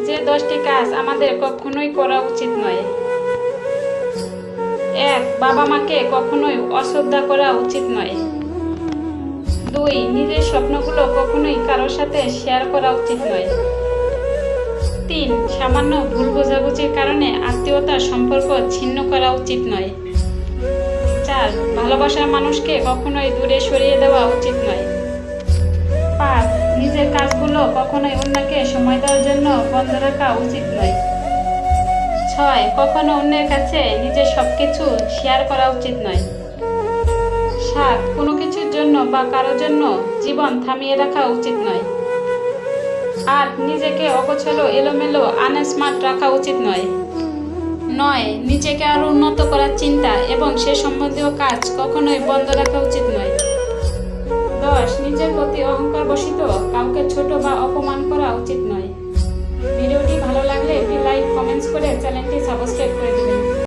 যে 10টি কাজ আমাদের কখনোই করা উচিত নয়। 1. বাবা মাকে কখনোই অশ্রদ্ধা করা উচিত নয়। 2. নিজের স্বপ্নগুলো কখনোই কারোর সাথে শেয়ার করা উচিত নয়। 3. সামান্য ভুল বোঝাবুঝির কারণে আত্মীয়তার সম্পর্ক ছিন্ন করা উচিত নয়। 4. ভালোবাসার মানুষকে কখনোই দূরে সরিয়ে দেওয়া উচিত নয়। 5. নিজের কাজগুলো কখনোই অন্যকে সময় দেওয়ার জন্য বন্ধ রাখা উচিত নয়। 6. কখনো অন্যের কাছে নিজের সবকিছু শেয়ার করা উচিত নয়। 7. কোনো কিছুর জন্য বা কারোর জন্য জীবন থামিয়ে রাখা উচিত নয়। 8. নিজেকে অগোছালো এলোমেলো আনস্মার্ট রাখা উচিত নয়। 9. নিজেকে আরো উন্নত করার চিন্তা এবং সে সম্বন্ধীয় কাজ কখনোই বন্ধ রাখা উচিত নয়। 10. নিজের প্রতি অহংকার বশিত কাউকে ছোট বা অপমান করা উচিত নয়। ভিডিওটি ভালো লাগলে একটি লাইক কমেন্টস করে চ্যানেলটি সাবস্ক্রাইব করে দিবেন।